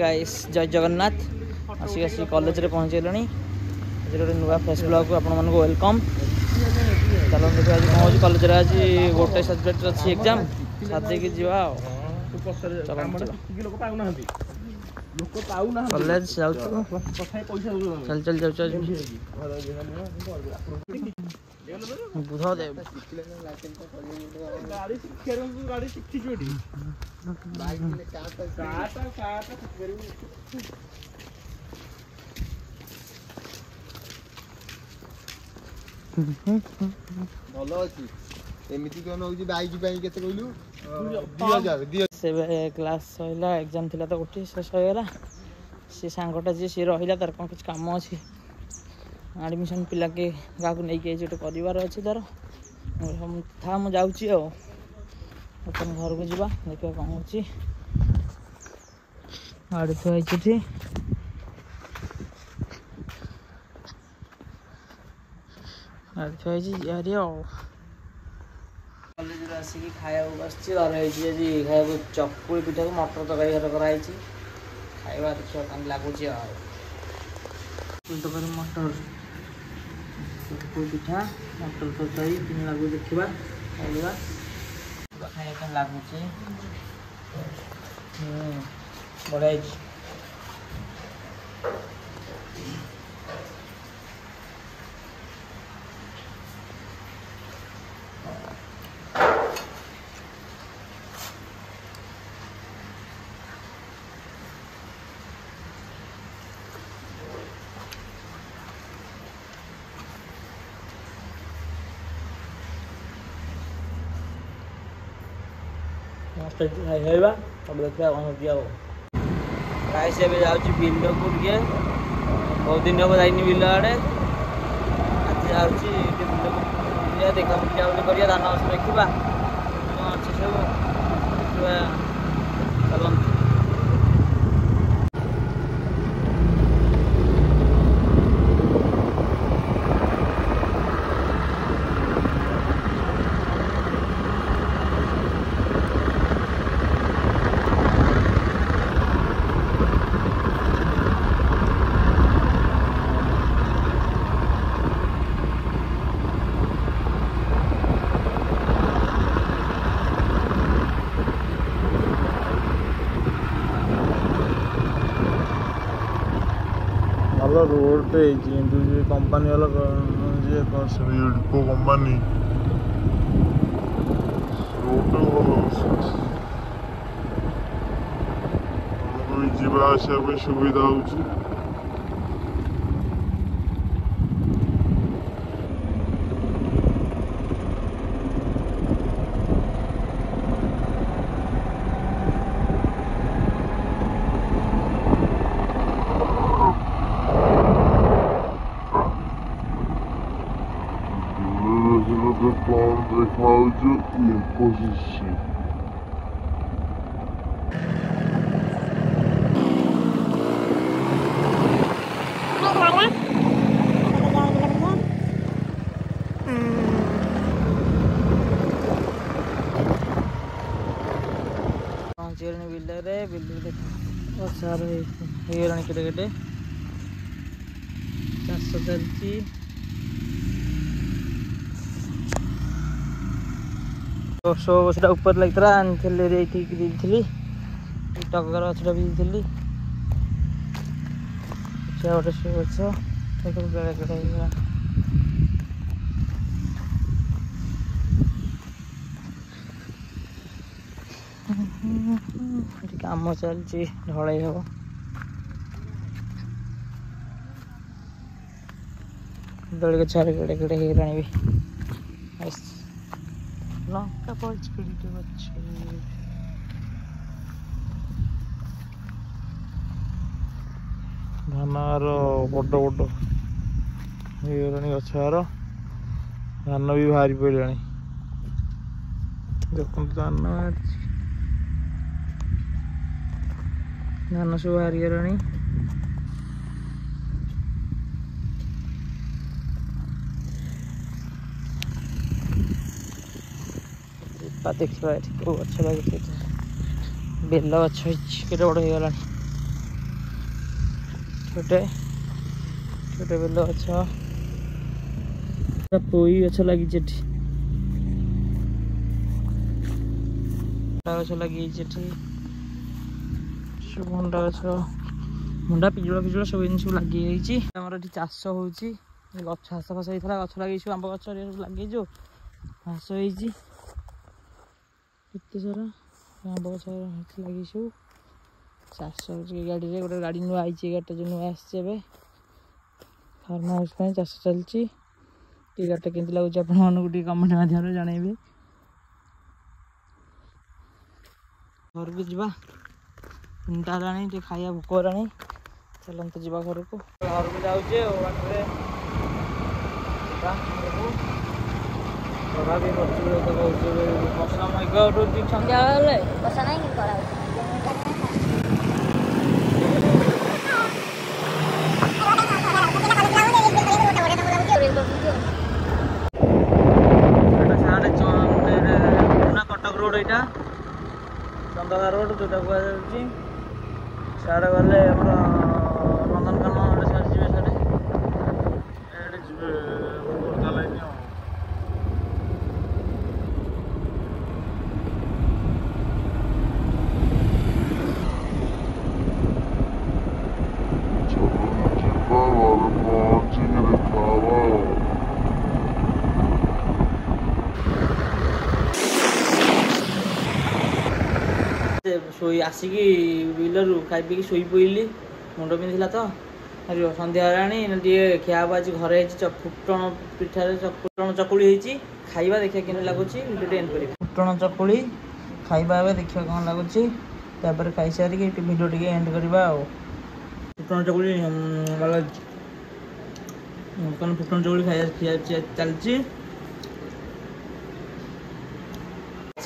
Guys जय जगन्नाथ आसिक college रे पहुँच गले गोटे नुआ फेस ब्लॉग को आपण वेलकम। चलो देखिए आज कौन कॉलेज रे आज गोटे सब्जेक्ट अच्छी एग्जाम साथ की जीवा कॉलेज जाऊ चल चल जाऊ बुधदेव गाड़ी शिखी भल अच्छी एमती कौन हो बाइक केते कहलु 2000 क्लास सहिला एग्जाम थिला तो गोटे शेष होगा सी सांगटा जी सी रहा तार कौन किसी कम अच्छी एडमिशन पिला के क्या नहीं कर अच्छी तार था मुझे जाऊँ घर को जावा देखा कौन हो आड़े थी यार कॉलेज आसिक खाया बस खाया चकुली पिठा को मटर तरकारी घर कराई खाଇବା देखिए कौन लगुच तरकारी मटर चकुली पिठा मटर तरकारी कि लगू देखा खाଇବା खाया कौन लगुच बढ़िया खाଇବା सब देखा कौन हो गाइस ए जाऊँ बिल को बहुत दिन हम जाइनि बिल आड़े आज जाऊँगी बिल देखा बुझा धान गछ देखा कौन अच्छे सब चलते रोड कंपनी वाला को कंपनी रोड जीवा आसा सुविधा हो Cláudio e positivo. बिल सार होगा केटे चाष चलती बसटा ऊपर लगता आनी टगर गछटा भी गोटे शो गछ कम चलती ढल हम दड़ी गछ केड़े केड़े होगा भी लंका पड़े धानार बड़ बड़ होगा गछार धान भी बाहरी पड़ा देखो धान धान सब बाहरी गलानी देखा गछ लगे बेल गछ के बड़ हो गला छोटे छोटे बेल गछ पोई गछ लगी गछ लगी भंडा गछ मुंडा पिजुला फिजुला सब जिन सब लगी चाष हो गछ घास फास होता गछ लगे आंब गछ लगे घास होती सारा आंब गछ लगे सब चाष गाड़ी गोटे गाड़ी नुआ आई गाड़ी जो नुआ आसचे फार्म हाउस चाष चलती गाड़ी केमती लगुच आप कमेंट माध्यम जनइबे घर को जा 3टा है खाया भोक हो चलते जा घर को जाऊे बाटे भी मसला मैग सन्ध्या कटक रोड यहाँ चंदगा रोड जोटा कहुच्छी साढ़े गले नंदनकानन सारे जी साढ़े शोई आसिकी बिलर खाई पी शोई पड़ी मुंड पिंधला तो सन्ध्या टे खिया आज घरे फुटण पिठार फुटण चकुड़ी खाइबा देखिए कि लगुच भिडियो एंड कर फुटण चकुड़ी खाइबा देखिए कौन लगुच खाई सारिक भिडियो टे एंड करवा फुटण चकुड़ी फुटण चकुड़ी खाई चलती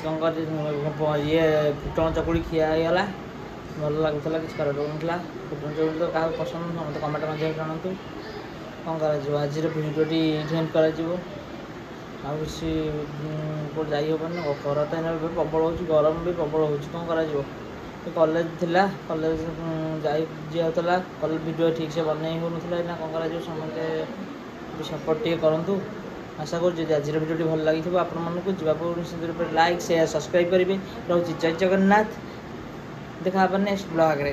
कौन कर ये फुटण चकुड़ी खियागला भल लगुला कि खराब लगुला फुटण चकुड़ी तो क्या पसंद समस्त कमेंट मध्य जानतु कौन कर आज भिडियोटी एंड कर किसी जाइबन खरा तो प्रबल हो गरम भी प्रबल हो कौन कर कॉलेज थिला कॉलेज जाऊला कॉलेज वीडियो ठीक से बनई हो ना कौन कर समस्ते सपोर्ट टे करूँ आशा कर आज भिडियो भल लगी आपण मानक जावाक लाइक शेयर सब्सक्राइब करेंगे रोचे जय जगन्नाथ देखा नेक्स्ट ब्लॉग रे।